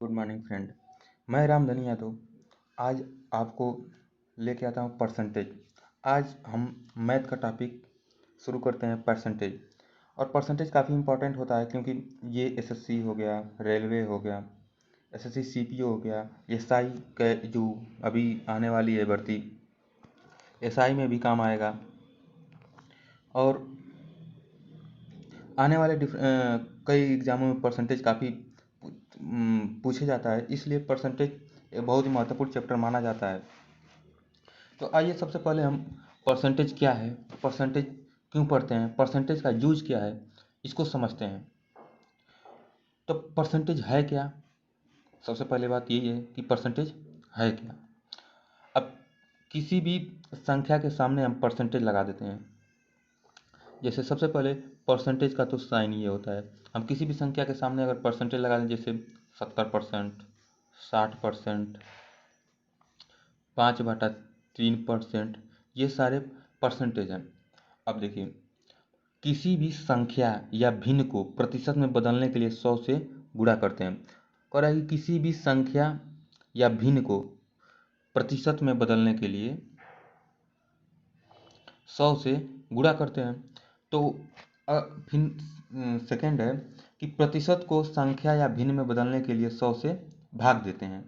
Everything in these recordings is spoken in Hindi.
Good morning friend. मैं रामधनी यादव आज आपको लेके आता हूँ परसेंटेज। आज हम मैथ का टॉपिक शुरू करते हैं परसेंटेज। और परसेंटेज काफ़ी इंपॉर्टेंट होता है क्योंकि ये एसएससी हो गया, रेलवे हो गया, एसएससी सीपीओ हो गया, एसआई के जो अभी आने वाली है भर्ती, एसआई में भी काम आएगा। और आने वाले कई एग्जामों में परसेंटेज काफ़ी पूछे जाता है, इसलिए परसेंटेज एक बहुत ही महत्वपूर्ण चैप्टर माना जाता है। तो आइए सबसे पहले हम परसेंटेज क्या है, परसेंटेज क्यों पढ़ते हैं, परसेंटेज का यूज क्या है, इसको समझते हैं। तो परसेंटेज है क्या? सबसे पहले बात यही है कि परसेंटेज है क्या। अब किसी भी संख्या के सामने हम परसेंटेज लगा देते हैं। जैसे सबसे पहले परसेंटेज का तो साइन ये होता है, हम किसी भी संख्या के सामने अगर परसेंटेज लगा दें, जैसे 70%, 60%, 5/3%, ये सारे परसेंटेज हैं। अब देखिए, किसी भी संख्या या भिन्न को प्रतिशत में बदलने के लिए 100 से गुणा करते हैं। कह रहा है कि किसी भी संख्या या भिन्न को प्रतिशत में बदलने के लिए 100 से गुणा करते हैं। तो फिर सेकेंड है कि प्रतिशत को संख्या या भिन्न में बदलने के लिए 100 से भाग देते हैं।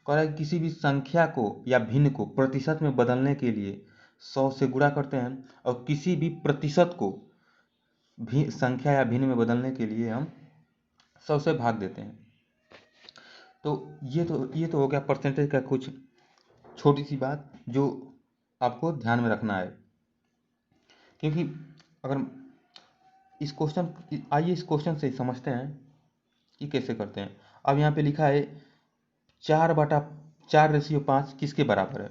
कह रहा है कि किसी भी संख्या को या भिन्न को प्रतिशत में बदलने के लिए 100 से गुणा करते हैं, और किसी भी प्रतिशत को भी संख्या या भिन्न में बदलने के लिए हम 100 से भाग देते हैं। तो ये तो हो गया परसेंटेज का कुछ छोटी सी बात जो आपको ध्यान में रखना है। क्योंकि अगर आइए इस क्वेश्चन से समझते हैं कि कैसे करते हैं। अब यहाँ पे लिखा है 4/4 रेशियो 5 किसके बराबर है।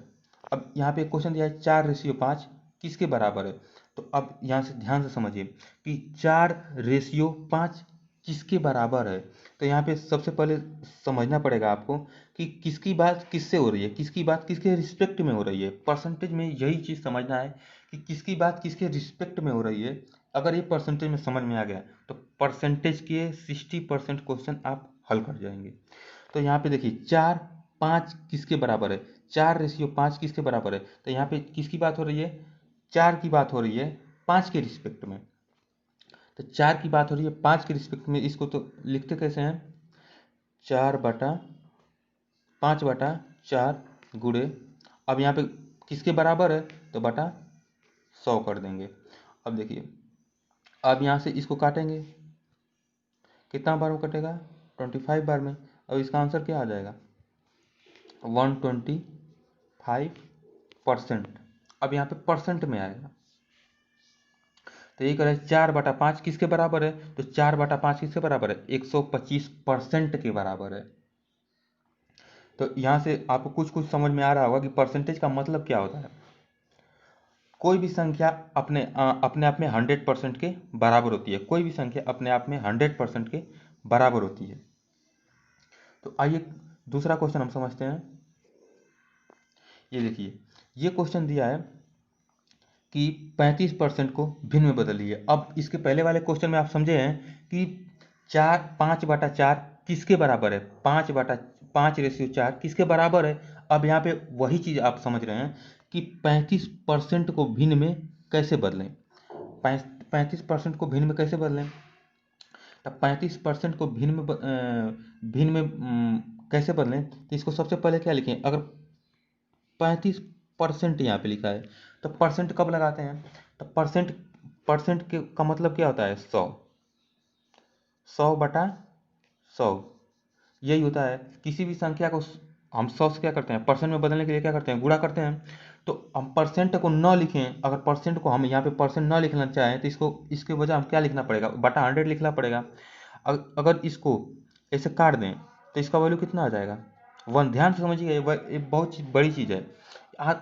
अब यहाँ पे क्वेश्चन दिया है 4/5 किसके बराबर है। तो अब यहाँ से ध्यान से समझिए कि 4/5 किसके बराबर है। तो यहाँ पे सबसे पहले समझना पड़ेगा आपको कि किसकी बात किससे हो रही है, किसकी बात किसके रिस्पेक्ट में हो रही है। परसेंटेज में यही चीज़ समझना है कि किसकी बात किसके रिस्पेक्ट में हो रही है। अगर ये परसेंटेज में समझ में आ गया तो परसेंटेज के 60% क्वेश्चन आप हल कर जाएंगे। तो यहाँ पे देखिए 4/5 किसके बराबर है, 4/5 किसके बराबर है। तो यहाँ पे किसकी बात हो रही है, 4 की बात हो रही है 5 के रिस्पेक्ट में। तो 4 की बात हो रही है 5 के रिस्पेक्ट में, इसको तो लिखते कैसे हैं, 5/4 गुणे, अब यहाँ पे किसके बराबर है तो बटा 100 कर देंगे। अब देखिए, अब यहाँ से इसको काटेंगे, कितना बार में कटेगा, 25 बार में। अब इसका आंसर क्या आ जाएगा, 125%। अब यहाँ पे परसेंट में आएगा। तो ये करें 4/5 किसके बराबर है, तो 4/5 किसके बराबर है, 125% के बराबर है। तो यहाँ से आपको कुछ कुछ समझ में आ रहा होगा कि परसेंटेज का मतलब क्या होता है। कोई भी संख्या अपने अपने आप में 100% के बराबर होती है, कोई भी संख्या अपने आप में 100% के बराबर होती है। तो आइए दूसरा क्वेश्चन हम समझते हैं। ये देखिए, ये क्वेश्चन दिया है कि 35% को भिन्न में बदलिए। अब इसके पहले वाले क्वेश्चन में आप समझे हैं कि 5/4 किसके बराबर है, 5/5 रेशियो 4 किसके बराबर है। अब यहाँ पे वही चीज़ आप समझ रहे हैं कि 35% को भिन्न में कैसे बदलें। 35% को भिन्न में कैसे बदलें, तब 35% को भिन्न में कैसे बदलें। तो इसको सबसे पहले क्या लिखें, अगर 35% यहाँ पे लिखा है तो परसेंट कब लगाते हैं, तो परसेंट परसेंट के का मतलब क्या होता है, 100, 100/100 यही होता है। किसी भी संख्या को हम 100 से क्या करते हैं, परसेंट में बदलने के लिए क्या करते हैं, गुणा करते हैं। तो हम परसेंट को न लिखें, अगर परसेंट को हम यहाँ पे परसेंट न लिखना चाहें तो इसको इसके वजह हम क्या लिखना पड़ेगा, बटा 100 लिखना पड़ेगा। अगर इसको ऐसे काट दें तो इसका वैल्यू कितना आ जाएगा, 1। ध्यान से समझिए, ये बहुत बड़ी चीज़ है।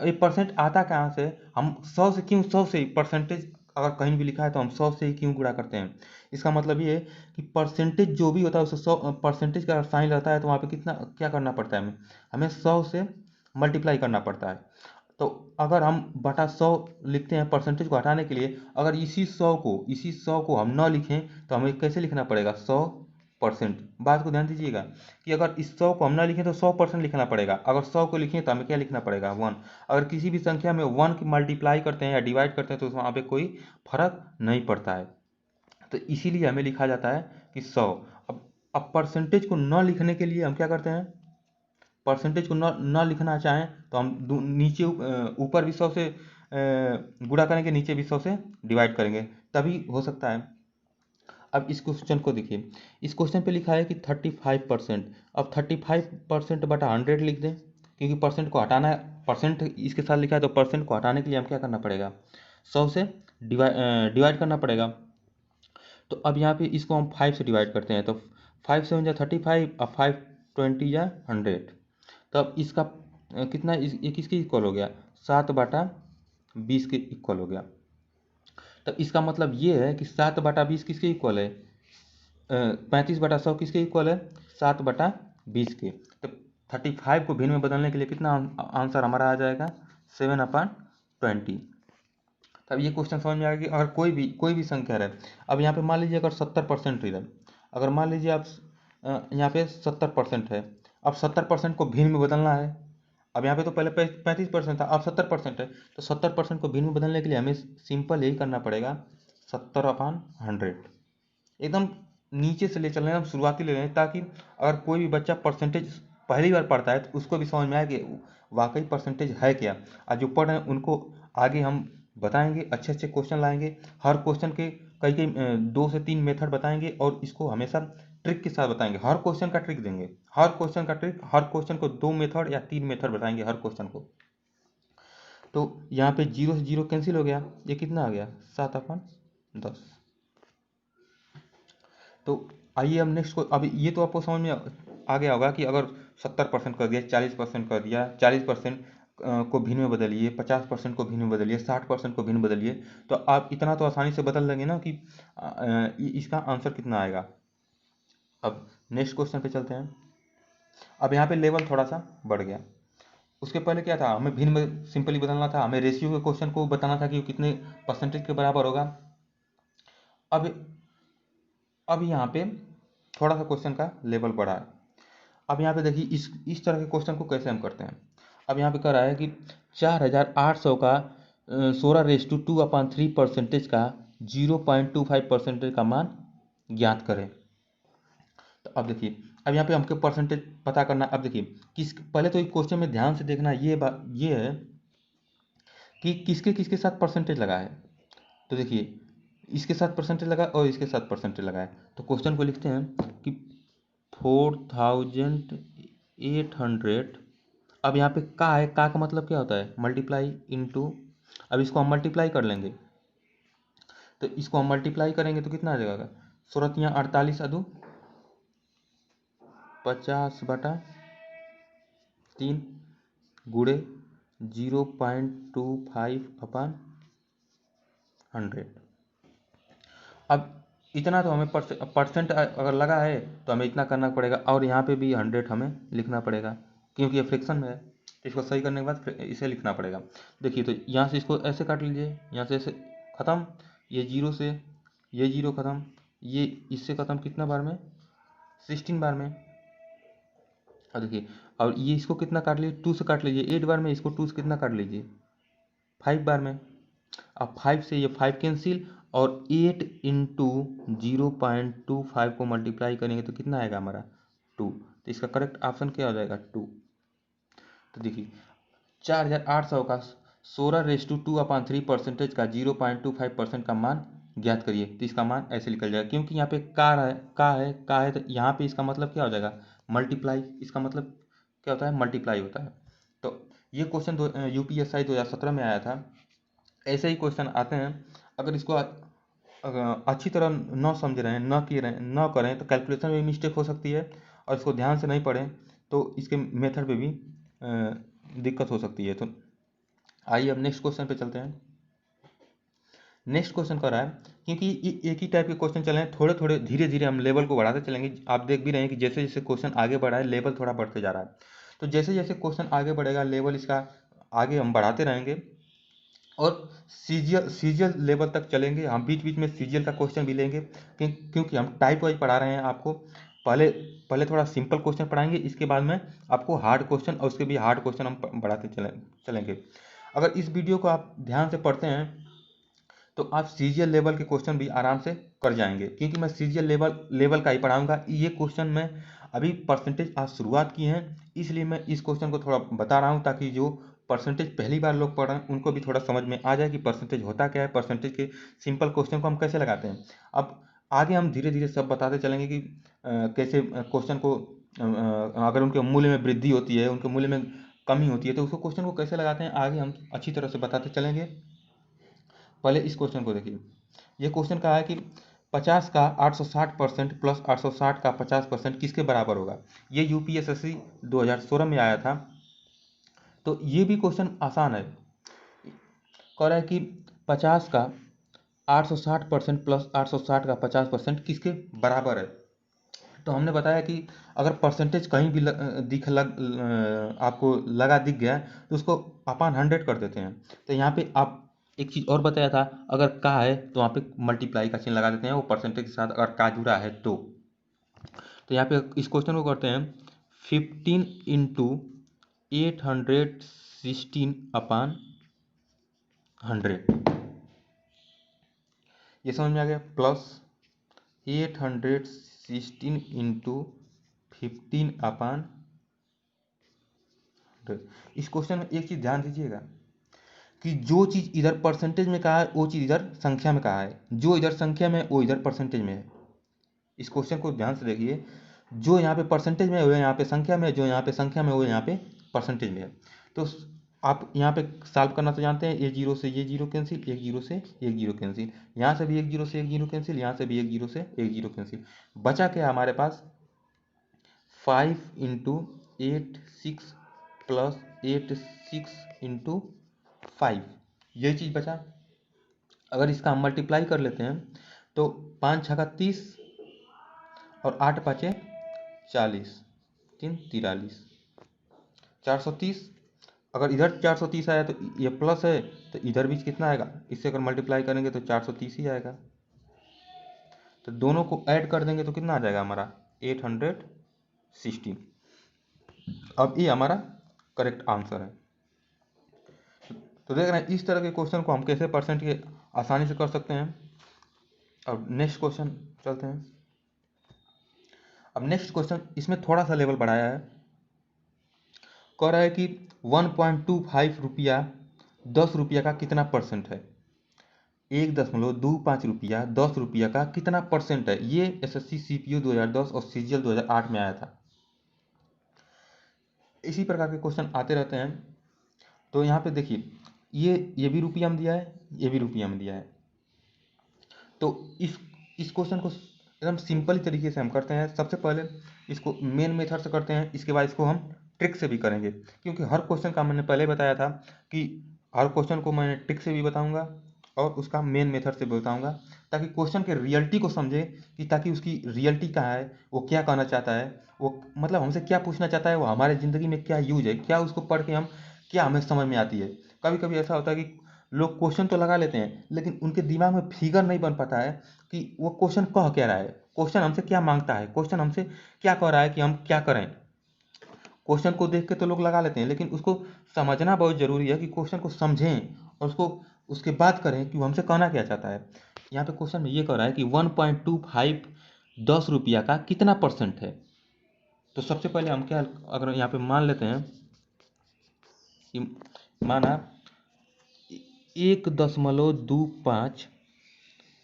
ये परसेंट आता कहाँ से, हम 100 से क्यों, 100 से परसेंटेज अगर कहीं भी लिखा है तो हम 100 से ही क्यों गुणा करते हैं। इसका मतलब ये है कि परसेंटेज जो भी होता है उसे 100 परसेंटेज का साइन रहता है तो वहाँ पे कितना क्या करना पड़ता है, हमें 100 से मल्टीप्लाई करना पड़ता है। तो अगर हम बटा 100 लिखते हैं परसेंटेज को हटाने के लिए, अगर इसी 100 को हम न लिखें तो हमें कैसे लिखना पड़ेगा, 100 परसेंट। बात को ध्यान दीजिएगा कि अगर इस 100 को हम ना लिखें तो 100% लिखना पड़ेगा, अगर 100 को लिखें तो हमें क्या लिखना पड़ेगा 1। अगर किसी भी संख्या में 1 की मल्टीप्लाई करते हैं या डिवाइड करते हैं तो वहाँ पे कोई फर्क नहीं पड़ता है, तो इसीलिए हमें लिखा जाता है कि 100। अब परसेंटेज को न लिखने के लिए हम क्या करते हैं, परसेंटेज को न लिखना चाहें तो हम नीचे ऊपर भी 100 से गुणा करेंगे, नीचे भी 100 से डिवाइड करेंगे, तभी हो सकता है। अब इस क्वेश्चन को देखिए, इस क्वेश्चन पे लिखा है कि 35%। अब 35% बटा 100 लिख दें, क्योंकि परसेंट को हटाना है, परसेंट इसके साथ लिखा है तो परसेंट को हटाने के लिए हम क्या करना पड़ेगा, 100 से डिवाइड करना पड़ेगा। तो अब यहाँ पे इसको हम 5 से डिवाइड करते हैं, तो 5 से 35, अब 5 20 या 100। तो अब इसका कितना, ये किसके इक्वल हो गया, 7/20 के इक्वल हो गया। तो इसका मतलब ये है कि 7/20 किसके इक्वल है, 35/100 किसके इक्वल है, 7/20 के। तो 35 को भिन्न में बदलने के लिए कितना आंसर हमारा आ जाएगा, 7/20। तब ये क्वेश्चन समझ में आएगा कि अगर कोई भी संख्या रहे, अब यहाँ पे मान लीजिए अगर 70% रहे, अगर मान लीजिए आप यहाँ पे 70% है, अब 70% को भिन्न में बदलना है। अब यहाँ पे तो पहले 35% था, अब 70% है, तो 70% को भिन्न में बदलने के लिए हमें सिंपल यही करना पड़ेगा, 70/100। एकदम नीचे से ले चल रहे हैं, हम शुरुआती ले रहे हैं, ताकि अगर कोई भी बच्चा परसेंटेज पहली बार पढ़ता है तो उसको भी समझ में आए कि वाकई परसेंटेज है क्या। और जो पढ़ रहे हैं उनको आगे हम बताएंगे, अच्छे अच्छे क्वेश्चन लाएंगे, हर क्वेश्चन के कई 2 से 3 मेथड बताएंगे, और इसको हमेशा ट्रिक के साथ बताएंगे, हर क्वेश्चन का ट्रिक देंगे, हर क्वेश्चन का ट्रिक, हर क्वेश्चन को 2 मेथड या 3 मेथड बताएंगे हर क्वेश्चन को। तो यहाँ पे 0 से 0 कैंसिल हो गया, ये कितना आ गया, 7/10। तो आइए अब नेक्स्ट को, अब ये तो आपको समझ में आ गया होगा कि अगर 70% कर दिया, 40% कर दिया, 40% को भिन्न में बदलिए, 50% को भिन्न में बदलिए, 60% को भिन्न बदलिए, तो आप इतना तो आसानी से बदल लेंगे ना कि इसका आंसर कितना आएगा। अब नेक्स्ट क्वेश्चन पे चलते हैं। अब यहाँ पे लेवल थोड़ा सा बढ़ गया, उसके पहले क्या था, हमें भिन्न में सिंपली बदलना था, हमें रेशियो के क्वेश्चन को बताना था कि वो कितने परसेंटेज के बराबर होगा। अब यहाँ पे थोड़ा सा क्वेश्चन का लेवल बढ़ा है। अब यहाँ पे देखिए इस तरह के क्वेश्चन को कैसे हम करते हैं। अब यहाँ पे कह रहा है कि 4800 का 16⁻2/3 परसेंटेज का 0.25% का मान ज्ञात करें। तो अब देखिए, अब यहाँ पे हमको परसेंटेज पता करना। अब देखिए पहले तो इस क्वेश्चन में ध्यान से देखना, ये है कि किसके किसके साथ परसेंटेज लगा है। तो देखिए इसके साथ परसेंटेज लगा और इसके साथ परसेंटेज लगा है, तो क्वेश्चन को लिखते हैं कि 4800। अब यहाँ पे का है, का मतलब क्या होता है, मल्टीप्लाई इनटू। अब इसको हम मल्टीप्लाई कर लेंगे, तो इसको हम मल्टीप्लाई करेंगे तो कितना आ जाएगा, 16×48 अदू 50/3 गुड़े 0.25/100। अब इतना तो हमें परसेंट अगर लगा है तो हमें इतना करना पड़ेगा, और यहाँ पे भी 100 हमें लिखना पड़ेगा, क्योंकि ये फ्रैक्शन में है, तो इसको सही करने के बाद इसे लिखना पड़ेगा। देखिए तो यहाँ से इसको ऐसे काट लीजिए, यहाँ से ऐसे ख़त्म, ये 0 से ये 0 ख़त्म, ये इससे ख़त्म, कितना बार में, 16 बार में। और देखिए, और ये इसको कितना काट लीजिए, 2 से काट लीजिए 8 बार में, इसको 2 से कितना काट लीजिए, 5 बार में। अब 5 से ये 5 कैंसिल, और 8 इंटू 0.25 को मल्टीप्लाई करेंगे तो कितना आएगा हमारा, 2। तो इसका करेक्ट ऑप्शन क्या हो जाएगा, 2। तो देखिए 4800 का 16⁻2/3 परसेंटेज का 0.25% का मान ज्ञात करिए, तो इसका मान ऐसे निकल जाएगा, क्योंकि यहाँ पे का है, तो यहाँ पे इसका मतलब क्या हो जाएगा, मल्टीप्लाई। इसका मतलब क्या होता है, मल्टीप्लाई होता है। तो ये क्वेश्चन UPSI 2017 में आया था। ऐसे ही क्वेश्चन आते हैं, अगर इसको अच्छी तरह न समझ रहे हैं, न करें तो कैलकुलेशन में मिस्टेक हो सकती है, और इसको ध्यान से नहीं पढ़ें तो इसके मेथड पे भी दिक्कत हो सकती है। तो आइए अब नेक्स्ट क्वेश्चन पे चलते हैं। नेक्स्ट क्वेश्चन कर रहा है, क्योंकि एक ही टाइप के क्वेश्चन चल रहे हैं, थोड़े थोड़े धीरे धीरे हम लेवल को बढ़ाते चलेंगे। आप देख भी रहे हैं कि जैसे जैसे क्वेश्चन आगे बढ़ा है लेवल थोड़ा बढ़ते जा रहा है, तो जैसे जैसे क्वेश्चन आगे बढ़ेगा लेवल इसका आगे हम बढ़ाते रहेंगे, और सीजियल लेवल तक चलेंगे। हम बीच बीच में सीजियल का क्वेश्चन भी लेंगे, क्योंकि हम टाइप वाइज पढ़ा रहे हैं आपको, पहले पहले थोड़ा सिंपल क्वेश्चन पढ़ाएंगे, इसके बाद में आपको हार्ड क्वेश्चन और उसके भी हार्ड क्वेश्चन हम बढ़ाते चलेंगे। अगर इस वीडियो को आप ध्यान से पढ़ते हैं तो आप सीजीएल लेवल के क्वेश्चन भी आराम से कर जाएंगे, क्योंकि मैं सीजीएल लेवल का ही पढ़ाऊंगा। ये क्वेश्चन में अभी परसेंटेज आज शुरुआत की हैं, इसलिए मैं इस क्वेश्चन को थोड़ा बता रहा हूँ, ताकि जो परसेंटेज पहली बार लोग पढ़ रहे हैं उनको भी थोड़ा समझ में आ जाए कि परसेंटेज होता क्या है, परसेंटेज के सिंपल क्वेश्चन को हम कैसे लगाते हैं। अब आगे हम धीरे धीरे सब बताते चलेंगे कि कैसे क्वेश्चन को अगर उनके मूल्य में वृद्धि होती है, उनके मूल्य में कमी होती है, तो उसको क्वेश्चन को कैसे लगाते हैं आगे हम अच्छी तरह से बताते चलेंगे। पहले इस क्वेश्चन को देखिए। ये क्वेश्चन कहा है कि 50 का 860% प्लस 860 का 50% किसके बराबर होगा। ये यूपीएसएससी 2016 में आया था। तो ये भी क्वेश्चन आसान है। कह रहा है कि 50 का 860% प्लस 860 का 50% किसके बराबर है। तो हमने बताया कि अगर परसेंटेज कहीं भी आपको दिख गया तो उसको अपन 100 कर देते हैं। तो यहाँ पे आप एक चीज़ और बताया था, अगर का है तो वहाँ पे मल्टीप्लाई का चिन्ह लगा देते हैं, वो परसेंटेज के साथ अगर का जुड़ा है तो यहाँ पे इस क्वेश्चन को करते हैं 15 इंटू 816 अपान 100। ये समझ में आ गया। प्लस 816 इंटू 15 अपान 100। इस क्वेश्चन में एक चीज़ ध्यान दीजिएगा कि जो चीज़ इधर परसेंटेज में कहा है वो चीज़ इधर संख्या में कहा है, जो इधर संख्या में वो इधर परसेंटेज में है। इस क्वेश्चन को ध्यान से देखिए, जो यहाँ पे परसेंटेज में है वो यहाँ पे संख्या में है, जो यहाँ पे संख्या में वो यहाँ पे परसेंटेज में है। तो आप यहाँ पे सॉल्व करना तो जानते हैं, एक जीरो से ये जीरो कैंसिल, एक जीरो से एक जीरो कैंसिल, यहाँ से भी एक जीरो से एक जीरो कैंसिल, यहाँ से भी एक जीरो से एक जीरो कैंसिल। बचा क्या हमारे पास 5 इंटू 86 प्लस 86 इंटू 5, ये चीज़ बचा। अगर इसका हम मल्टीप्लाई कर लेते हैं तो 5 छक्का 30 और 8 पाँचे 40, 3 43, 430। अगर इधर 430 आया तो ये प्लस है, तो इधर भी कितना आएगा, इससे अगर मल्टीप्लाई करेंगे तो 430 ही आएगा। तो दोनों को ऐड कर देंगे तो कितना आ जाएगा हमारा 816। अब ये हमारा करेक्ट आंसर है। तो देख रहे हैं इस तरह के क्वेश्चन को हम कैसे परसेंट के आसानी से कर सकते हैं। अब नेक्स्ट क्वेश्चन चलते हैं। अब नेक्स्ट क्वेश्चन इसमें थोड़ा सा लेवल बढ़ाया है। कह रहा है कि 1.25 रुपया 10 रुपया का कितना परसेंट है। 1.25 रुपया 10 रुपया का कितना परसेंट है। ये एसएससी सीपीयू 2010 और सीजीएल 2008 में आया था। इसी प्रकार के क्वेश्चन आते रहते हैं। तो यहाँ पे देखिए, ये भी रुपया में दिया है, ये भी रुपया में दिया है। तो इस क्वेश्चन को एकदम सिंपल तरीके से हम करते हैं। सबसे पहले इसको मेन मेथड से करते हैं, इसके बाद इसको हम ट्रिक से भी करेंगे, क्योंकि हर क्वेश्चन का मैंने पहले बताया था कि हर क्वेश्चन को मैं ट्रिक से भी बताऊंगा और उसका मेन मेथड से भी बताऊंगा, ताकि क्वेश्चन के रियलिटी को समझे, कि ताकि उसकी रियलिटी कहाँ है, वो क्या कहना चाहता है, वो मतलब हमसे क्या पूछना चाहता है, वो हमारे ज़िंदगी में क्या यूज है, क्या उसको पढ़ के हम क्या हमें समझ में आती है। कभी कभी ऐसा होता है कि लोग क्वेश्चन तो लगा लेते हैं लेकिन उनके दिमाग में फिगर नहीं बन पाता है कि वो क्वेश्चन कह क्या रहा है, क्वेश्चन हमसे क्या मांगता है, क्वेश्चन हमसे क्या कह रहा है कि हम क्या करें। क्वेश्चन को देख के तो लोग लगा लेते हैं, लेकिन उसको समझना बहुत ज़रूरी है कि क्वेश्चन को समझें और उसको उसके बाद करें कि वो हमसे कहना क्या चाहता है। यहाँ पे क्वेश्चन में ये कह रहा है कि 1.25 10 रुपया का कितना परसेंट है। तो सबसे पहले हम क्या, अगर यहाँ पे मान लेते हैं कि माना 1.25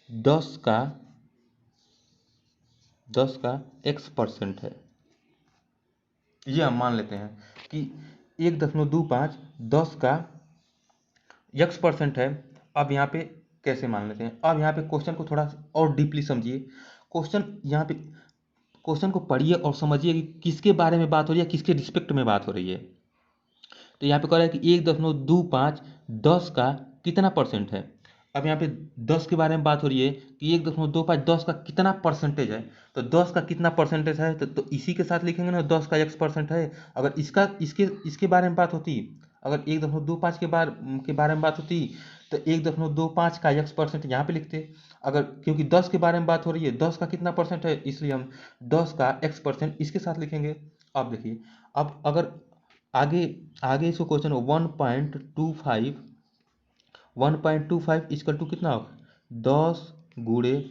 10 का x% है। ये हम मान लेते हैं कि 1.25 10 का x% है। अब यहाँ पे कैसे मान लेते हैं, अब यहाँ पे क्वेश्चन को थोड़ा और डीपली समझिए। क्वेश्चन यहाँ पे क्वेश्चन को पढ़िए और समझिए कि किसके बारे में बात हो रही है, किसके रिस्पेक्ट में बात हो रही है। तो यहाँ पे कह रहा है कि 1.25 10 का कितना परसेंट है। अब यहाँ पे 10 के बारे में बात हो रही है कि 1.25 10 का कितना परसेंटेज है। तो 10 का कितना परसेंटेज है तो इसी के साथ लिखेंगे ना, 10 का x% है। अगर इसके इसके बारे में बात होती अगर 1.25 के बारे में बात होती तो 1.25 का x परसेंट यहाँ पे लिखते। अगर क्योंकि 10 के बारे में बात हो रही है, 10 का कितना परसेंट है, इसलिए हम 10 का x परसेंट इसके साथ लिखेंगे। अब देखिए, अब अगर आगे आगे इसको क्वेश्चन 1.25 इक्वल टू कितना होगा, 10 गुणे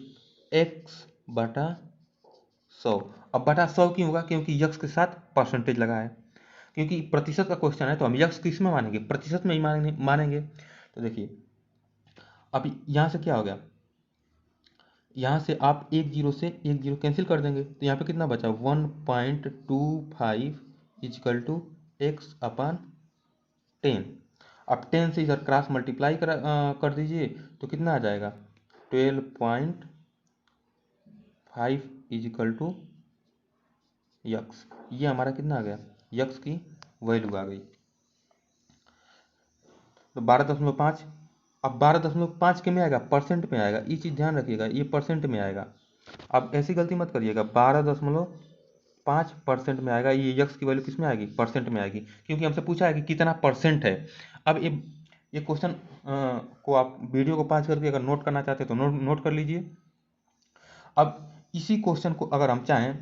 x बटा 100। अब बटा 100 क्यों होगा, क्योंकि यक्स के साथ परसेंटेज लगा है। क्योंकि प्रतिशत का क्वेश्चन है तो हम यक्स किस में मानेंगे, प्रतिशत में ही मानेंगे। तो देखिए अब यहाँ से क्या हो गया, यहाँ से आप एक जीरो से एक जीरो कैंसिल कर देंगे तो यहाँ पे कितना बचा, 1.25 इजकल टू एक्स अपन 10। अब 10 से इधर क्रॉस मल्टीप्लाई कर दीजिए तो कितना आ जाएगा, 12.5 इजकल टू यक्स। ये हमारा कितना आ गया, यक्स की वैल्यू आ गई। तो 12.5, अब 12.5 के में आएगा, परसेंट में आएगा, ये चीज़ ध्यान रखिएगा, ये परसेंट में आएगा। अब ऐसी गलती मत करिएगा, 12.5% में आएगा, ये यक्स की वैल्यू किस में आएगी, परसेंट में आएगी, क्योंकि हमसे पूछा है कि कितना परसेंट है। अब ये क्वेश्चन को आप वीडियो को पॉज करके अगर नोट करना चाहते हैं तो नोट कर लीजिए। अब इसी क्वेश्चन को अगर हम चाहें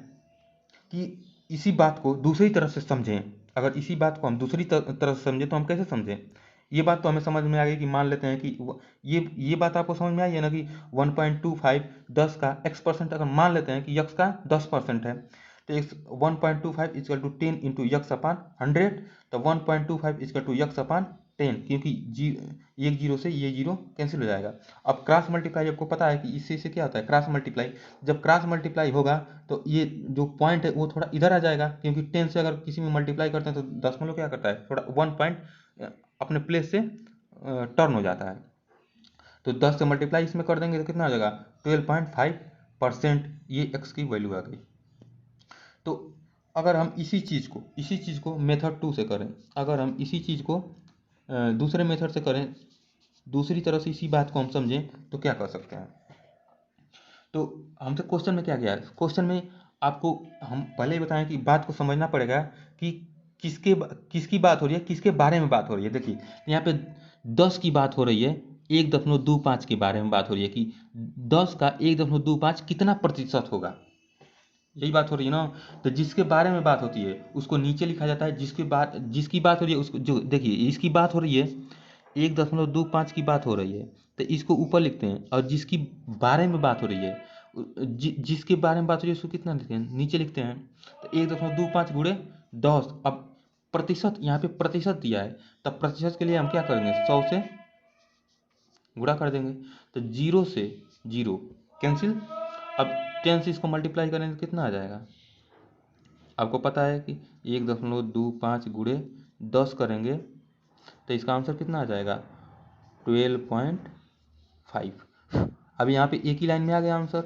कि इसी बात को दूसरी तरफ से समझें, अगर इसी बात को हम दूसरी तरफ से समझें तो हम कैसे समझें, ये बात तो हमें समझ में आ गई कि मान लेते हैं कि ये बात आपको समझ में आई है ना कि 1.25 10 का x परसेंट अगर मान लेते हैं कि यक्स का 10% है तो 1.25 इक्वल टू 10 इंटू यक्स अपान 100। तो 1.25 इक्वल टू यक्स अपान 10, क्योंकि एक जीरो से ये जीरो कैंसिल हो जाएगा। अब क्रॉस मल्टीप्लाई आपको पता है कि इससे क्या होता है, क्रॉस मल्टीप्लाई। जब क्रॉस मल्टीप्लाई होगा तो ये जो पॉइंट है वो थोड़ा इधर आ जाएगा, क्योंकि 10 से अगर किसी में मल्टीप्लाई करते हैं तो दशमलव क्या करता है, थोड़ा 1 पॉइंट अपने प्लेस से टर्न हो जाता है। तो 10 से मल्टीप्लाई इसमें कर देंगे तो कितना आ जाएगा, 12.5%। ये x की वैल्यू आ गई। तो अगर हम इसी चीज़ को मेथड 2 से करें, अगर हम इसी चीज़ को दूसरे मेथड से करें, दूसरी तरह से इसी बात को हम समझें तो क्या कर सकते हैं। तो हमसे क्वेश्चन में क्या किया है, क्वेश्चन में आपको हम पहले ही बताएं कि बात को समझना पड़ेगा कि किसकी बात हो रही है, किसके बारे में बात हो रही है। देखिए यहाँ पे 10 की बात हो रही है, 1.25 के बारे में बात हो रही है कि 10 का 1.25 कितना प्रतिशत होगा, यही बात हो रही है ना। तो जिसके बारे में बात होती है उसको नीचे लिखा जाता है, जिसकी बात हो रही है उसको, जो देखिए इसकी बात हो रही है, 1.25 की बात हो रही है तो इसको ऊपर लिखते हैं, और जिसकी बारे में बात हो रही है जिसके बारे में बात हो रही है उसको कितना लिखते हैं, नीचे लिखते हैं। तो 1.25 गुणे 10। अब प्रतिशत, यहाँ पे प्रतिशत दिया है, तब प्रतिशत के लिए हम क्या करेंगे, 100 से गुणा कर देंगे। तो 0 से 0 कैंसिल। अब 10 से इसको मल्टीप्लाई करेंगे तो कितना आ जाएगा, आपको पता है कि 1.25 गुणे 10 करेंगे तो इसका आंसर कितना आ जाएगा, 12.5। अब यहाँ पे एक ही लाइन में आ गया आंसर।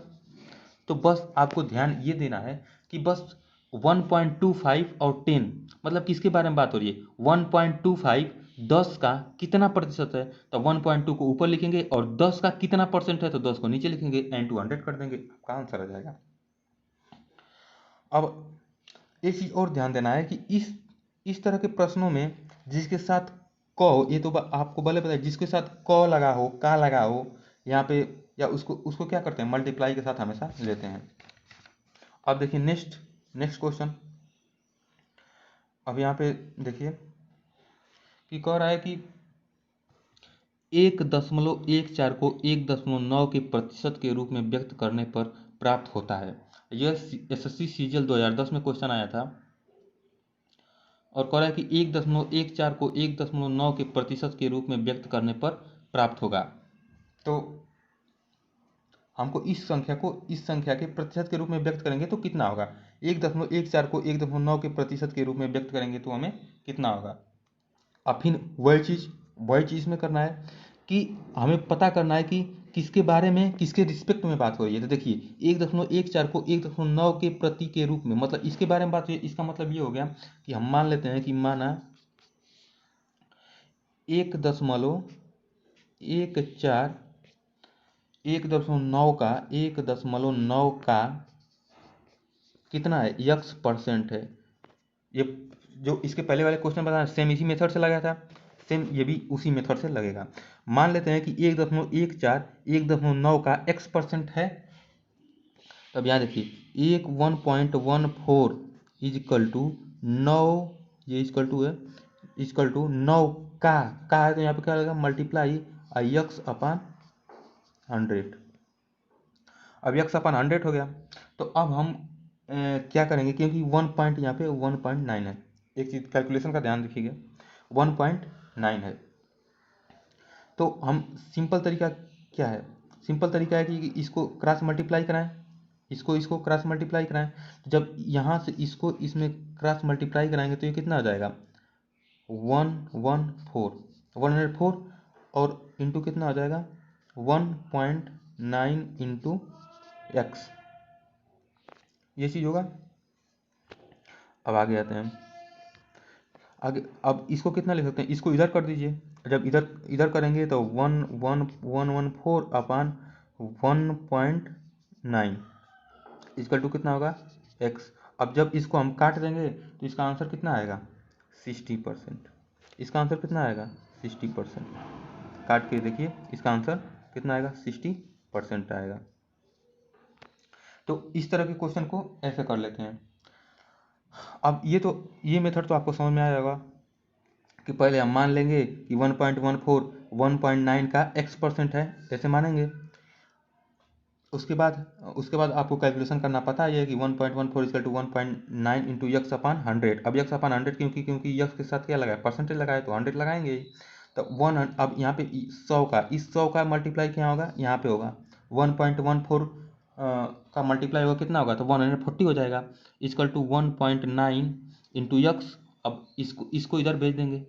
तो बस आपको ध्यान ये देना है कि बस 1.25 और 10 मतलब किसके बारे में बात हो रही है, 1.25 10 का कितना प्रतिशत है, तो 1.2 को ऊपर लिखेंगे, और 10 का कितना परसेंट है तो 10 को नीचे लिखेंगे, एंड टू 100 कर देंगे, आपका आंसर आ जाएगा। अब एक चीज़ और ध्यान देना है कि इस तरह के प्रश्नों में जिसके साथ क हो, ये तो आपको भले पता है, जिसके साथ क लगा हो, का लगा हो यहाँ पे, या उसको उसको क्या करते हैं, मल्टीप्लाई के साथ हमेशा लेते हैं। अब देखिए नेक्स्ट क्वेश्चन। अब यहाँ पे देखिए कि कह रहा है कि 1.14 को 1.9 के प्रतिशत के रूप में व्यक्त करने पर प्राप्त होता है। यह SSC सीजीएल 2010 में क्वेश्चन आया था, और कह रहा है कि 1.14 को 1.9 के प्रतिशत के रूप में व्यक्त करने पर प्राप्त होगा। तो हमको इस संख्या के प्रतिशत के रूप में व्यक्त करेंगे तो कितना होगा, 1.14 को 1.9 के प्रतिशत के रूप में व्यक्त करेंगे तो हमें कितना होगा। अब फिर वही चीज़ में करना है कि हमें पता करना है कि किसके बारे में, किसके रिस्पेक्ट में बात हो रही है। तो देखिए 1.14 को 1.9 के प्रति के रूप में, मतलब इसके बारे में बात हो रही है। इसका मतलब ये हो गया कि हम मान लेते हैं कि माना 1.14 1.9 का कितना है, x परसेंट है। ये जो इसके पहले वाले क्वेश्चन बताया सेम इसी मेथड से लगाया था, सेम ये भी उसी मेथड से लगेगा। मान लेते हैं कि 1.9 का x% है। तब यहाँ देखिए 1.14 इज इक्वल टू 9, ये इक्वल टू है इक्वल टू 9 का है, तो यहाँ पे क्या लगेगा मल्टीप्लाई x अपन 100। अब x अपन 100 हो गया। तो अब हम क्या करेंगे, क्योंकि 1 पॉइंट यहाँ पे 1.9 है, एक चीज कैलकुलेशन का ध्यान रखिएगा 1.9 है। तो हम सिंपल तरीका क्या है, सिंपल तरीका है कि इसको क्रॉस मल्टीप्लाई कराएं, इसको क्रॉस मल्टीप्लाई कराएं। तो जब यहाँ से इसको इसमें क्रॉस मल्टीप्लाई कराएंगे तो ये कितना आ जाएगा 114 और इंटू कितना आ जाएगा 1.9 इंटू एक्स, ये चीज होगा। अब आगे आते हैं, आगे अब इसको कितना लिख सकते हैं, इसको इधर कर दीजिए। जब इधर इधर करेंगे तो 114 अपान 1.9 इक्वल टू कितना होगा x। अब जब इसको हम काट देंगे तो इसका आंसर कितना आएगा 60%। इसका आंसर कितना आएगा 60%। काट के देखिए इसका आंसर कितना आएगा 60% आएगा। तो इस तरह के क्वेश्चन को ऐसे कर लेते हैं। अब ये मेथड तो आपको समझ में आया होगा कि पहले हम मान लेंगे कि 1.14 1.9 का x% है, ऐसे मानेंगे। उसके बाद आपको कैलकुलेशन करना पता है कि 1.14 इक्वल टू 1.9 इंटू एक्स अपान 100। अब एक्स अपान 100 क्योंकि एक्स के साथ क्या लगाया परसेंटेज लगाया तो 100 लगाएंगे ही। तो 1, अब यहाँ पे 100 का इस 100 का मल्टीप्लाई क्या होगा, यहाँ पे होगा 1.14 का मल्टीप्लाई होगा कितना होगा तो 140 हो जाएगा इक्वल टू 1.9 इंटू एक्स। अब इसको इधर भेज देंगे,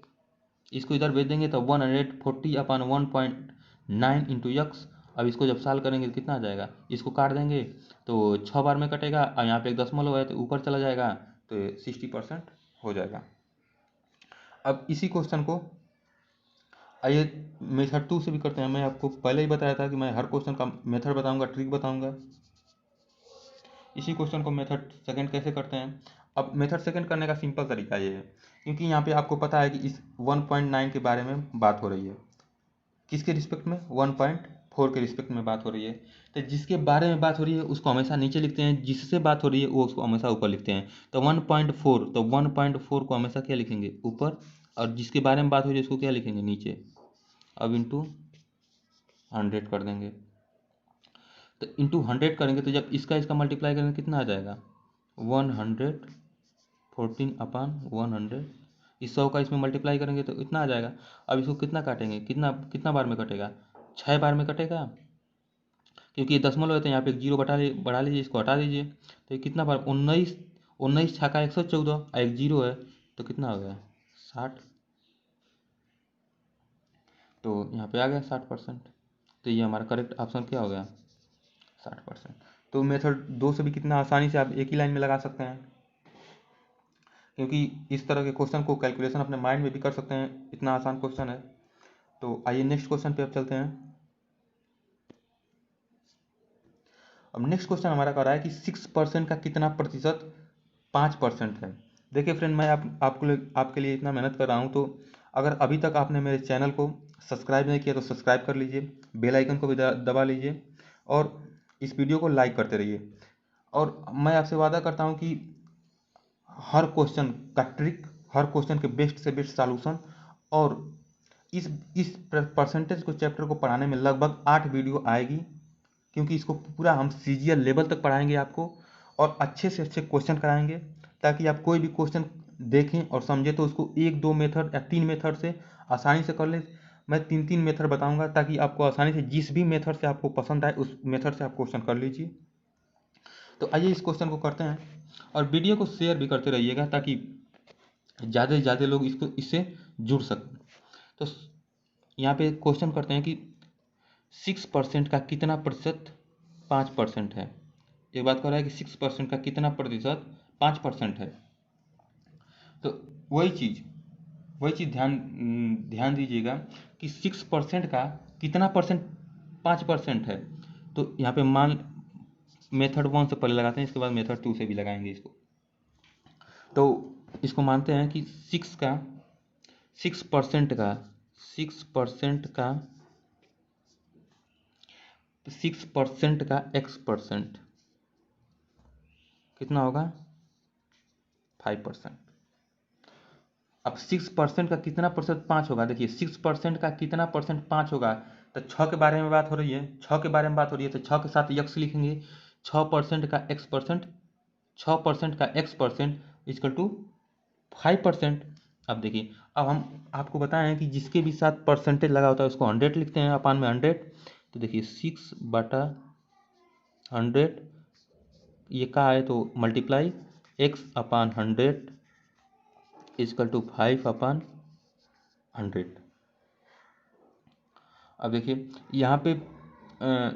इसको इधर भेज देंगे तो 140 अपान 1.9 इंटू एक्स। अब इसको जब साल करेंगे तो कितना आ जाएगा, इसको काट देंगे तो 6 बार में कटेगा और यहाँ पे एक दशमलव है तो ऊपर चला जाएगा तो 60% हो जाएगा। अब इसी क्वेश्चन को आइए मेथड 2 से भी करते हैं। मैं आपको पहले ही बताया था कि मैं हर क्वेश्चन का मेथड बताऊंगा, ट्रिक बताऊंगा। इसी क्वेश्चन को मेथड सेकंड कैसे करते हैं। अब मेथड सेकंड करने का सिंपल तरीका ये है, क्योंकि यहाँ पे आपको पता है कि इस 1.9 के बारे में बात हो रही है, किसके रिस्पेक्ट में 1.4 के रिस्पेक्ट में बात हो रही है। तो जिसके बारे में बात हो रही है उसको हमेशा नीचे लिखते हैं, जिससे बात हो रही है वो उसको हमेशा ऊपर लिखते हैं। तो 1.4 तो 1.4 को हमेशा क्या लिखेंगे ऊपर, और जिसके बारे में बात हो रही है उसको क्या लिखेंगे नीचे। अब इंटू 100 कर देंगे, तो इंटू 100 करेंगे तो जब इसका मल्टीप्लाई करेंगे कितना आ जाएगा 114 अपान 100। इस 100 का इसमें मल्टीप्लाई करेंगे तो इतना आ जाएगा। अब इसको कितना काटेंगे, कितना कितना बार में कटेगा 6 बार में कटेगा, क्योंकि ये दशमलव है तो यहाँ पे एक जीरो बढ़ा लीजिए, इसको हटा दीजिए तो ये कितना बार 19 छक्का 114 और एक जीरो है तो कितना हो गया 60। तो यहाँ पे आ गया 60%। तो ये हमारा करेक्ट ऑप्शन क्या हो गया 60%। तो मेथड 2 से भी कितना आसानी से आप एक ही लाइन में लगा सकते हैं, क्योंकि इस तरह के क्वेश्चन को कैलकुलेशन अपने माइंड में भी कर सकते हैं, इतना आसान क्वेश्चन है। तो आइए नेक्स्ट क्वेश्चन पे अब चलते हैं। अब नेक्स्ट क्वेश्चन हमारा कह रहा है कि 6% का कितना प्रतिशत 5% है। देखिए फ्रेंड, मैं आपके लिए इतना मेहनत कर रहा हूँ, तो अगर अभी तक आपने मेरे चैनल को सब्सक्राइब नहीं किया तो सब्सक्राइब कर लीजिए, बेल आइकन को भी दबा लीजिए और इस वीडियो को लाइक करते रहिए। और मैं आपसे वादा करता हूँ कि हर क्वेश्चन का ट्रिक, हर क्वेश्चन के बेस्ट से बेस्ट सॉल्यूशन, और इस परसेंटेज को चैप्टर को पढ़ाने में लगभग 8 वीडियो आएगी, क्योंकि इसको पूरा हम सीजीएल लेवल तक पढ़ाएंगे आपको और अच्छे से अच्छे क्वेश्चन कराएंगे, ताकि आप कोई भी क्वेश्चन देखें और समझें तो उसको 1-2 मेथड या 3 मेथड से आसानी से कर ले। मैं 3-3 मेथड बताऊंगा ताकि आपको आसानी से जिस भी मेथड से आपको पसंद आए उस मेथड से आप क्वेश्चन कर लीजिए। तो आइए इस क्वेश्चन को करते हैं और वीडियो को शेयर भी करते रहिएगा ताकि ज़्यादा से ज़्यादा लोग इससे जुड़ सकें। तो यहाँ पे क्वेश्चन करते हैं कि 6% का कितना प्रतिशत 5% है। एक बात कर रहा है कि 6% का कितना प्रतिशत 5% है। तो वही चीज़ ध्यान दीजिएगा कि 6% का कितना परसेंट 5% है। तो यहाँ पे मेथड 1 से पहले लगाते हैं, इसके बाद मेथड 2 से भी लगाएंगे इसको। तो इसको मानते हैं कि 6% का 6% का x% कितना होगा 5%। अब 6% का कितना प्रतिशत 5 होगा, देखिए 6% का कितना परसेंट 5 होगा, तो 6 के बारे में बात हो रही है, 6 के बारे में बात हो रही है, तो 6 के साथ यक्स लिखेंगे, 6% का x%, 6% का x% इक्वल टू 5%। अब देखिए, अब हम आपको बताएं कि जिसके भी साथ परसेंटेज लगा होता है उसको 100 लिखते हैं, अपान में 100। तो देखिए 6/100 ये का है तो मल्टीप्लाई x/100 इक्वल टू 5/100। अब देखिए यहाँ पे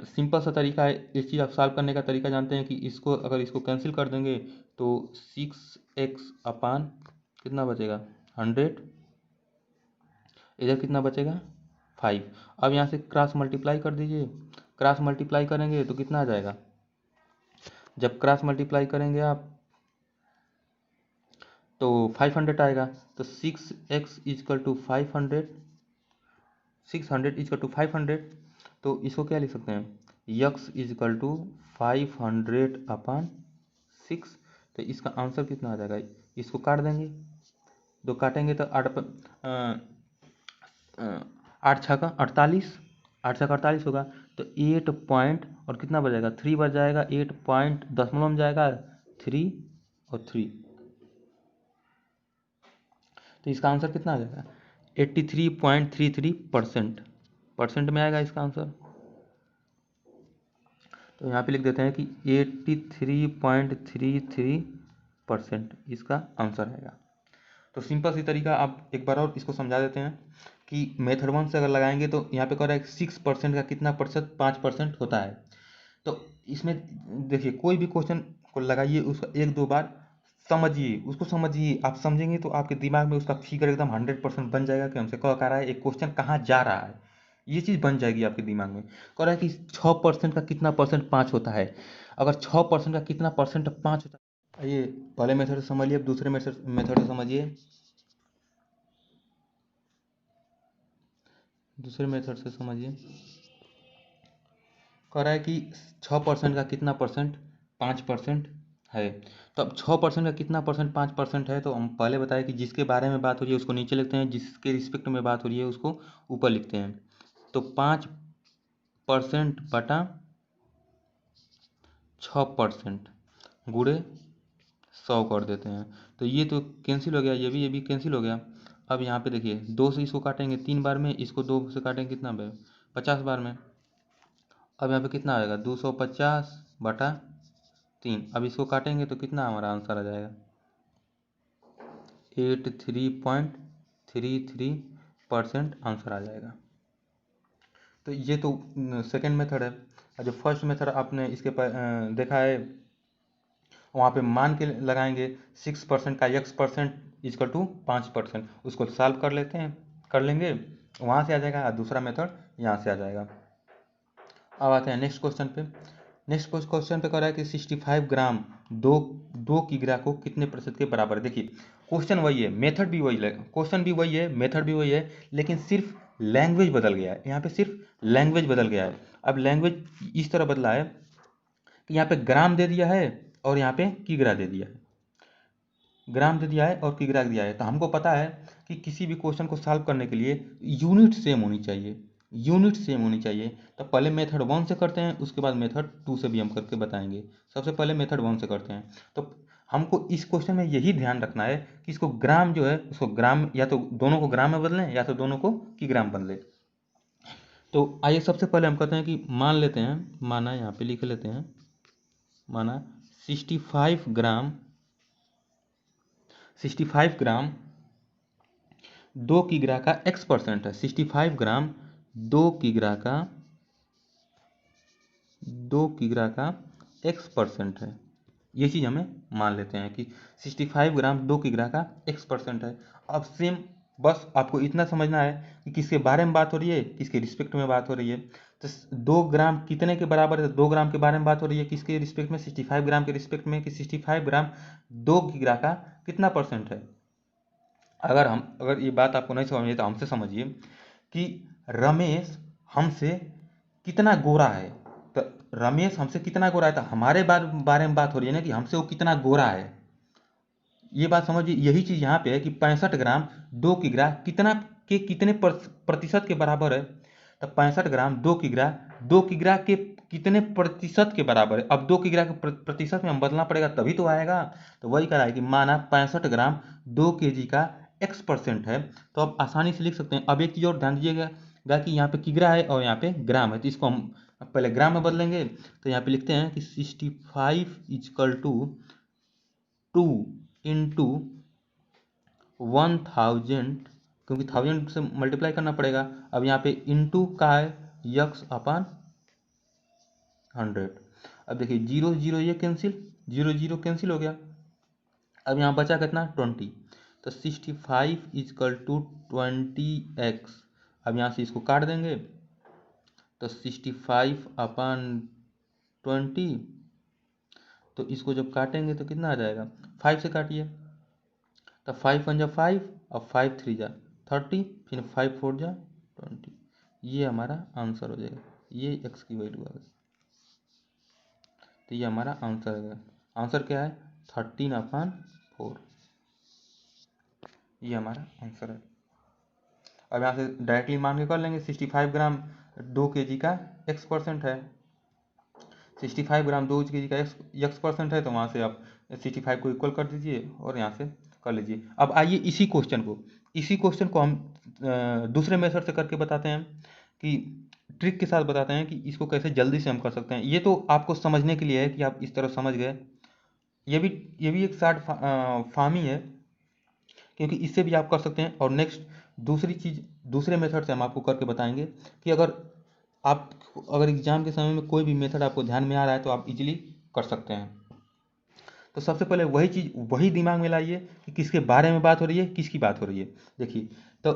सिंपल सा तरीका है, इस चीज़ आप सॉल्व करने का तरीका जानते हैं कि इसको अगर इसको कैंसिल कर देंगे तो 6x/, कितना बचेगा 100, इधर कितना बचेगा 5। अब यहाँ से क्रॉस मल्टीप्लाई कर दीजिए, क्रॉस मल्टीप्लाई करेंगे तो कितना आ जाएगा, जब क्रॉस मल्टीप्लाई करेंगे आप तो 500 आएगा। तो 6x equal to 500, 600 equal to 500, तो इसको क्या लिख सकते हैं, यक्स इक्वल टू 500/6। तो इसका आंसर कितना आ जाएगा, इसको काट देंगे, दो काटेंगे तो 8×6 = 48, 8×6 = 48 होगा। तो 8 पॉइंट और कितना बच 3 बच जाएगा, 8 पॉइंट दशमलव में जाएगा 3 और 3, तो इसका आंसर कितना आ जाएगा 83.33%, परसेंट में आएगा इसका आंसर। तो यहाँ पे लिख देते हैं कि 83.33% इसका आंसर आएगा। तो सिंपल सी तरीका आप एक बार और इसको समझा देते हैं कि मेथड 1 से अगर लगाएंगे तो यहाँ पे कह रहा है 6% का कितना प्रतिशत 5% होता है। तो इसमें देखिए कोई भी क्वेश्चन को लगाइए, उसका 1-2 बार समझिए, उसको समझिए, आप समझेंगे तो आपके दिमाग में उसका फिगर एकदम 100% बन जाएगा कि हमसे कह रहा है एक क्वेश्चन कहाँ जा रहा है, ये चीज़ बन जाएगी आपके दिमाग में। कह रहा है कि 6% का कितना परसेंट 5 होता है, अगर 6% का कितना परसेंट 5 होता है, ये पहले मेथड से समझ लिए, अब दूसरे मेथड से समझिए, दूसरे मेथड से समझिए। कह रहा है कि 6% का कितना परसेंट 5% है। तो अब 6% का कितना परसेंट 5% है, तो हम पहले बताए कि जिसके बारे में बात हो रही है उसको नीचे लिखते हैं, जिसके रिस्पेक्ट में बात हो रही है उसको ऊपर लिखते हैं। तो 5% बटा 6% गुणे 100 कर देते हैं। तो ये तो कैंसिल हो गया, ये भी कैंसिल हो गया। अब यहाँ पे देखिए 2 से इसको काटेंगे 3 बार में, इसको 2 से काटेंगे कितना बार 50 बार में। अब यहाँ पे कितना आएगा 250/3। अब इसको काटेंगे तो कितना हमारा आंसर आ जाएगा 83.33% आंसर आ जाएगा। तो ये तो सेकंड मेथड है। और जो फर्स्ट मेथड आपने इसके देखा है, वहाँ पे मान के लगाएंगे 6% का x% इक्वल टू 5%, उसको सॉल्व कर लेते हैं, कर लेंगे, वहाँ से आ जाएगा। और दूसरा मेथड यहाँ से आ जाएगा। अब आते हैं नेक्स्ट क्वेश्चन पे। नेक्स्ट क्वेश्चन पे कह रहा है कि 65 ग्राम 2 किग्रा को कितने प्रतिशत के बराबर है। देखिए क्वेश्चन वही है, मेथड भी वही है, क्वेश्चन भी वही है, मेथड भी वही है, लेकिन सिर्फ लैंग्वेज बदल गया है। यहाँ पे सिर्फ लैंग्वेज बदल गया है। अब लैंग्वेज इस तरह बदला है कि यहाँ पे ग्राम दे दिया है और यहाँ पे किग्रा दे दिया है, ग्राम दे दिया है और किग्रा दिया है। तो हमको पता है कि किसी भी क्वेश्चन को सॉल्व करने के लिए यूनिट सेम होनी चाहिए, यूनिट सेम होनी चाहिए। तो पहले मेथड 1 से करते हैं, उसके बाद मेथड 2 से भी हम करके बताएंगे। सबसे पहले मेथड 1 से करते हैं। तो हमको इस क्वेश्चन में यही ध्यान रखना है कि इसको ग्राम जो है उसको ग्राम, या तो दोनों को ग्राम में बदलें या तो दोनों को किग्राम बदलें। तो आइए सबसे पहले हम कहते हैं कि मान लेते हैं, माना यहाँ पे लिख लेते हैं, माना 65 ग्राम 2 किग्रा का x% है। 65 ग्राम 2 किग्रा का 2 किग्रा का x% है। ये चीज़ हमें मान लेते हैं कि 65 ग्राम 2 किग्रा का x% है। अब सेम बस आपको इतना समझना है कि किसके बारे में बात हो रही है, किसके रिस्पेक्ट में बात हो रही है। तो 2 ग्राम कितने के बराबर है? 2 ग्राम के बारे में बात हो रही है, किसके रिस्पेक्ट में? 65 ग्राम के रिस्पेक्ट में, कि 65 ग्राम 2 किग्रा का कितना परसेंट है? अगर ये बात आपको नहीं समझ में तो हमसे समझिए कि रमेश हमसे कितना गोरा है। तो रमेश हमसे कितना गोरा है, तो हमारे बारे में बात हो रही है ना, कि हमसे वो कितना गोरा है। ये बात समझिए, यही चीज़ यहाँ पे है कि 65 ग्राम 2 किग्रा कितने प्रतिशत के बराबर है। तो 65 ग्राम 2 किग्रा के कितने प्रतिशत के बराबर है। अब 2 किग्रा के प्रतिशत में हम बदलना पड़ेगा तभी तो आएगा। तो वही कह रहा है कि माना 65 ग्राम 2 kg का x% है। तो अब आसानी से लिख सकते हैं। अब एक चीज़ और ध्यान दीजिएगा कि यहाँ पे किग्रा है और यहाँ पे ग्राम है, तो इसको हम पहले ग्राम में बदलेंगे। तो यहाँ पे लिखते हैं कि 65 इजकल टू 2 इंटू 1000, क्योंकि 1000 से मल्टीप्लाई करना पड़ेगा। अब यहाँ पे इंटू का है x/100। अब देखिए 0 0 ये कैंसिल, 0 0 कैंसिल हो गया। अब यहाँ बचा कितना? 20। तो 65 इजकल टू 20x। अब यहाँ से इसको काट देंगे, तो 65/20। तो इसको जब काटेंगे तो कितना आ जाएगा? 5 से काटिए, तो 5 1 जा 5 और 5 3 जा 30, फिर 5 4 जा 20। ये हमारा आंसर हो जाएगा। ये x की वैल्यू आ गई। तो ये हमारा आंसर है। आंसर क्या है? 13/4। ये हमारा आंसर है। अब यहाँ से डायरेक्टली मान के कर लेंगे। 65 ग्राम 2 kg का x% है। 65 ग्राम 2 kg का x% है, तो वहाँ से आप 65 को इक्वल कर दीजिए और यहाँ से कर लीजिए। अब आइए इसी क्वेश्चन को हम दूसरे मेथड से करके बताते हैं, कि ट्रिक के साथ बताते हैं कि इसको कैसे जल्दी से हम कर सकते हैं। ये तो आपको समझने के लिए है कि आप इस तरह समझ गए। ये भी एक शार्ट फार्म ही है, क्योंकि इससे भी आप कर सकते हैं। और नेक्स्ट दूसरी चीज़, दूसरे मेथड से हम आपको करके बताएंगे कि अगर एग्जाम के समय में कोई भी मेथड आपको ध्यान में आ रहा है तो आप इजीली कर सकते हैं। तो सबसे पहले वही दिमाग में लाइए कि किसके बारे में बात हो रही है, किसकी बात हो रही है। देखिए, तो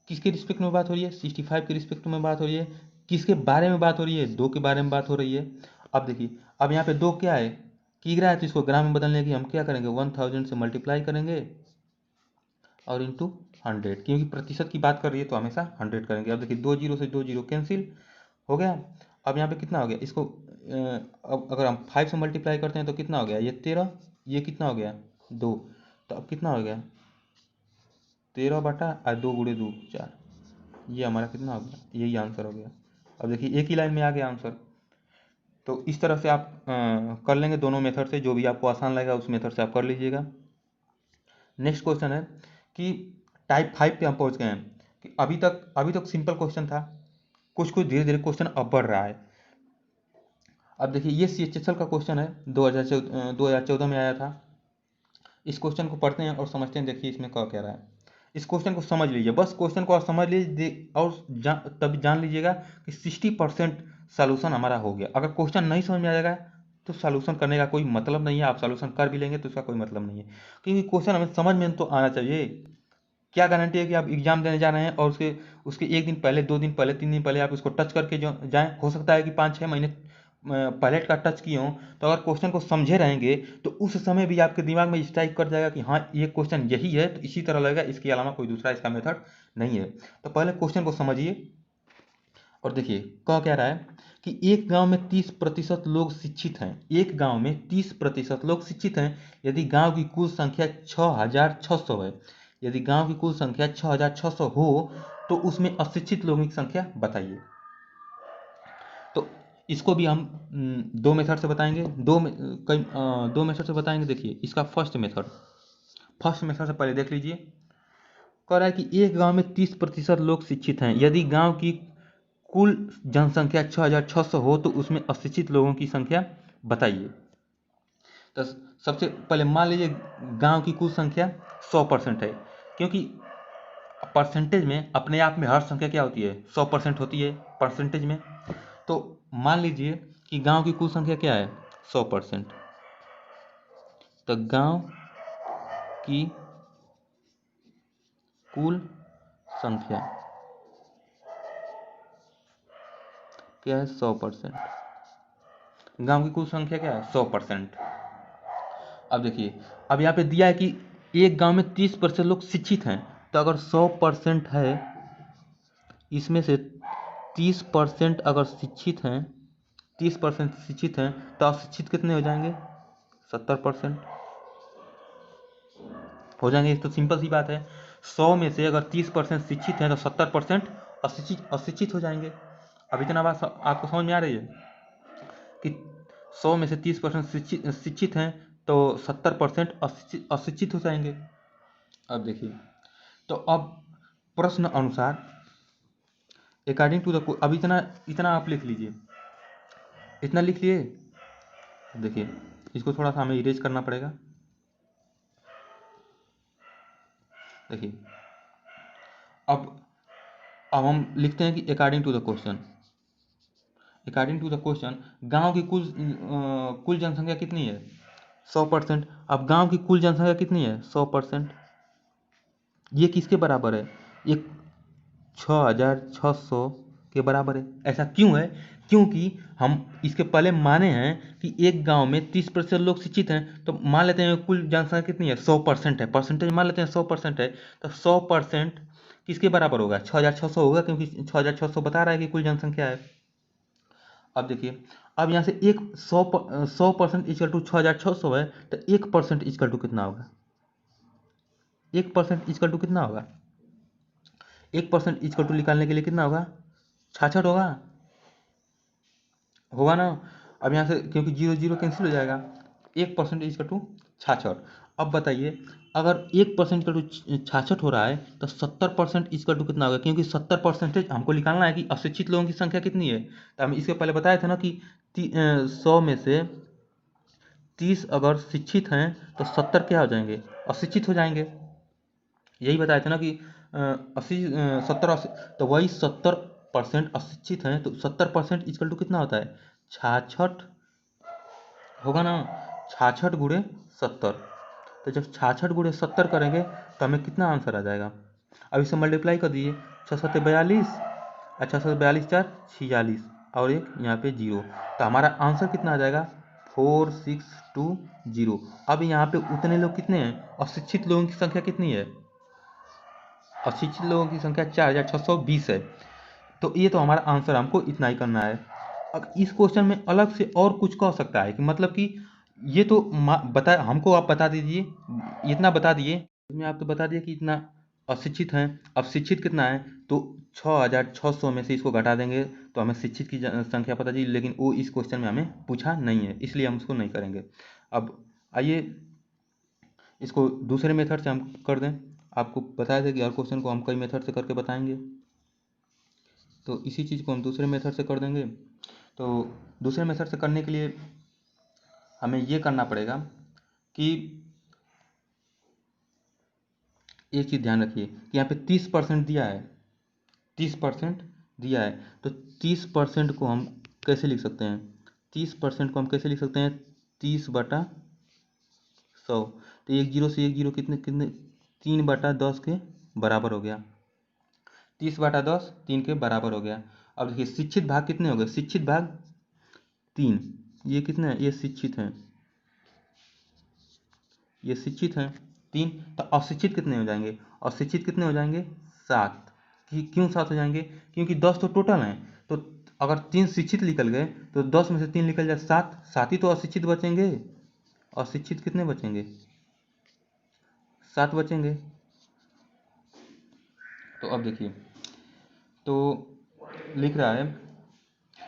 किसके रिस्पेक्ट में बात हो रही है? 65 के रिस्पेक्ट में बात हो रही है। किसके बारे में बात हो रही है? 2 के बारे में बात हो रही है। अब देखिए, अब यहाँ पे 2 क्या है? किग्रा है, तो इसको ग्राम में बदलने की हम क्या करेंगे? 1000 से मल्टीप्लाई करेंगे और इंटू 100, क्योंकि प्रतिशत की बात कर रही है तो हमेशा 100 करेंगे। अब देखिए 2 0 से 2 0 कैंसिल हो गया। अब यहाँ पे कितना हो गया? इसको अब अगर हम 5 से मल्टीप्लाई करते हैं तो कितना हो गया? ये 13, ये कितना हो गया? 2। तो अब कितना हो गया? 13/2 × 2 4। ये हमारा कितना हो गया? यही आंसर हो गया। अब देखिए एक ही लाइन में आ गया आंसर। तो इस तरह से आप कर लेंगे दोनों मेथड से, जो भी आपको आसान लगेगा उस मेथड से आप कर लीजिएगा। नेक्स्ट क्वेश्चन है कि टाइप 5 पे हम पहुंच गए हैं। कि अभी तक सिंपल क्वेश्चन था, कुछ कुछ धीरे धीरे क्वेश्चन अब बढ़ रहा है। अब देखिए ये CHSL का क्वेश्चन है, 2014 में आया था। इस क्वेश्चन को पढ़ते हैं और समझते हैं। देखिए इसमें क्या कह रहा है, इस क्वेश्चन को समझ लीजिए, बस क्वेश्चन को आप समझ लीजिए और तब जान लीजिएगा कि 60% सॉल्यूशन हमारा हो गया। अगर क्वेश्चन नहीं समझ में आ जाएगा तो सॉल्यूशन करने का कोई मतलब नहीं है। आप सॉल्यूशन कर भी लेंगे तो उसका कोई मतलब नहीं है, क्योंकि क्वेश्चन हमें समझ में तो आना चाहिए। क्या गारंटी है कि आप एग्जाम देने जा रहे हैं और उसके एक दिन पहले, 2 दिन पहले, 3 दिन पहले आप उसको टच करके जो जाएं। हो सकता है कि 5 6 महीने पहले का टच किए हों, तो अगर क्वेश्चन को समझे रहेंगे तो उस समय भी आपके दिमाग में स्ट्राइक कर जाएगा कि हाँ ये क्वेश्चन यही है, तो इसी तरह लगेगा, इसके अलावा कोई दूसरा इसका मेथड नहीं है। तो पहले क्वेश्चन को समझिए और देखिए कह रहा है कि एक गांव में 30% लोग शिक्षित हैं। एक गांव में 30% लोग शिक्षित हैं यदि गांव की कुल संख्या 6600 है। यदि गांव की कुल संख्या 6600 हो तो उसमें अशिक्षित लोगों की संख्या बताइए। तो इसको भी हम दो मेथड से बताएंगे, दो मेथड से बताएंगे। देखिए इसका फर्स्ट मेथड से पहले देख लीजिए। कह रहा है कि एक गांव में 30% लोग शिक्षित हैं यदि गांव की कुल जनसंख्या 6600 हो तो उसमें अशिक्षित लोगों की संख्या बताइए। तो सबसे पहले मान लीजिए गांव की कुल संख्या 100% है, क्योंकि परसेंटेज में अपने आप में हर संख्या क्या होती है? 100% होती है परसेंटेज में। तो मान लीजिए कि गांव की कुल संख्या क्या है? 100%। तो गांव की कुल संख्या क्या है 100%। गांव की कुल संख्या क्या है 100%। अब देखिए, अब यहाँ पे दिया है कि एक गांव में 30% लोग शिक्षित हैं, तो अगर 100% है, इसमें से 30% अगर शिक्षित हैं, 30% शिक्षित हैं, तो अशिक्षित कितने हो जाएंगे 70% हो जाएंगे। तो सिंपल सी बात है, 100 में से अगर 30% शिक्षित हैं तो 70% अशिक्षित हो जाएंगे। अब इतना बात आपको समझ में आ रही है कि 100 में से 30% शिक्षित हैं तो 70% अशिक्षित हो जाएंगे। अब देखिए, तो अब प्रश्न अनुसार अकॉर्डिंग टू द, अब इतना इतना आप लिख लीजिए, इतना लिख लिए। देखिए, इसको थोड़ा सा हमें इरेज करना पड़ेगा। देखिए, अब हम लिखते हैं कि according to the question, according to the question गांव की कुल जनसंख्या कितनी है 100%। अब गांव की कुल जनसंख्या कितनी है 100%। ये किसके बराबर है, ये 6600 के बराबर है। ऐसा क्यों है, क्योंकि हम इसके पहले माने हैं कि एक गांव में 30% लोग शिक्षित हैं, तो मान लेते हैं कुल जनसंख्या कितनी है 100% है, परसेंटेज मान लेते हैं 100% है, तो 100% किसके बराबर होगा 6600 होगा, क्योंकि 6600 बता रहा है कि कुल जनसंख्या है। अब देखिए, अब यहाँ से एक 100% इक्वल टू 6600 है, तो 1% इक्वल टू कितना होगा, 1% इक्वल टू कितना होगा, 1% इक्वल टू निकालने के लिए कितना होगा 66 होगा, होगा ना। अब यहाँ से क्योंकि 0 0 कैंसिल हो जाएगा, 1% इक्वल टू 66। अब बताइए, अगर 1% इक्वल टू 66 हो रहा है, तो 70% इक्वल टू कितना होगा, क्योंकि 70% हमको निकालना है कि अशिक्षित लोगों की संख्या कितनी है। तो हम इसके पहले बताए थे ना कि 100 में से 30 अगर शिक्षित हैं तो 70 क्या हो जाएंगे अशिक्षित हो जाएंगे। यही बताए थे ना कि 70 तो वही 70% अशिक्षित हैं, तो 70% इक्वल टू कितना होता है 66 होगा ना, 66 गुणे 70। तो जब 66 गुणे 70 करेंगे तो हमें कितना आंसर आ जाएगा। अब इसे मल्टीप्लाई कर दीजिए, 6 7 42, अच्छा 6 42 4 46, और एक यहाँ पे 0, तो हमारा आंसर कितना आ जाएगा 4620। अब यहाँ पे उतने लोग कितने हैं, अशिक्षित लोगों की संख्या कितनी है, अशिक्षित लोगों की संख्या 4620 है। तो ये तो हमारा आंसर, हमको इतना ही करना है। अब इस क्वेश्चन में अलग से और कुछ कह सकता है कि मतलब कि ये तो बता, हमको आप बता दीजिए, इतना बता दिए, इसमें आप तो बता दिए कि इतना अशिक्षित हैं। अब शिक्षित कितना है, तो 6600 में से इसको घटा देंगे तो हमें शिक्षित की संख्या पता चली, लेकिन वो इस क्वेश्चन में हमें पूछा नहीं है, इसलिए हम उसको नहीं करेंगे। अब आइए इसको दूसरे मेथड से हम कर दें। आपको बताया था कि हर क्वेश्चन को हम कई मेथड से करके बताएंगे, तो इसी चीज़ को हम दूसरे मेथड से कर देंगे। तो दूसरे मेथड से करने के लिए हमें ये करना पड़ेगा कि एक चीज़ ध्यान रखिए कि यहाँ पे 30% दिया है, 30% दिया है, तो 30% को हम कैसे लिख सकते हैं, 30% को हम कैसे लिख सकते हैं 30/100। तो एक जीरो से एक जीरो कितने कितने 3/10 के बराबर हो गया, 30/10 3 के बराबर हो गया। अब देखिए शिक्षित भाग कितने हो गए, शिक्षित भाग 3, ये कितने हैं, ये शिक्षित हैं, ये शिक्षित हैं 3, तो अशिक्षित कितने हो जाएंगे, अशिक्षित कितने हो जाएंगे 7। क्यों 7 हो जाएंगे, क्योंकि 10 तो टोटल हैं, तो अगर 3 शिक्षित निकल गए तो 10 में से 3 निकल जाए 7, 7 ही तो अशिक्षित बचेंगे, अशिक्षित कितने बचेंगे 7 बचेंगे। तो अब देखिए, तो लिख रहा है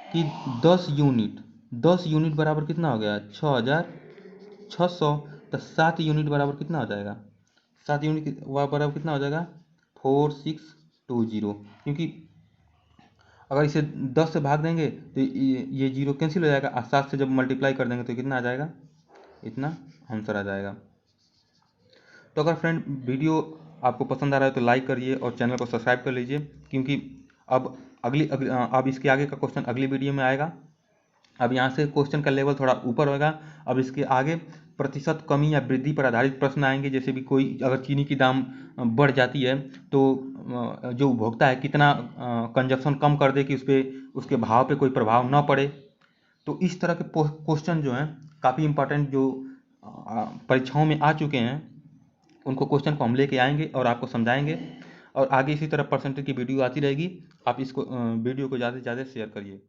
कि 10 यूनिट बराबर कितना हो गया 6600, तो 7 यूनिट बराबर कितना हो जाएगा, 7 यूनिट बराबर कितना हो जाएगा 4620, क्योंकि अगर इसे 10 से भाग देंगे तो ये 0 कैंसिल हो जाएगा, और 7 से जब मल्टीप्लाई कर देंगे तो कितना आ जाएगा, इतना आंसर आ जाएगा। तो अगर फ्रेंड वीडियो आपको पसंद आ रहा है तो लाइक करिए और चैनल को सब्सक्राइब कर लीजिए, क्योंकि अब अब इसके आगे का क्वेश्चन अगली वीडियो में आएगा। अब यहाँ से क्वेश्चन का लेवल थोड़ा ऊपर होगा। अब इसके आगे प्रतिशत कमी या वृद्धि पर आधारित प्रश्न आएंगे, जैसे भी कोई अगर चीनी की दाम बढ़ जाती है तो जो उपभोक्ता है कितना कंजप्शन कम कर दे कि उस पर उसके भाव पे कोई प्रभाव न पड़े। तो इस तरह के क्वेश्चन जो हैं काफ़ी इंपॉर्टेंट, जो परीक्षाओं में आ चुके हैं, उनको क्वेश्चन को हम लेके आएंगे और आपको समझाएंगे। और आगे इसी तरह परसेंटेज की वीडियो आती रहेगी। आप इसको वीडियो को ज़्यादा से ज़्यादा शेयर करिए।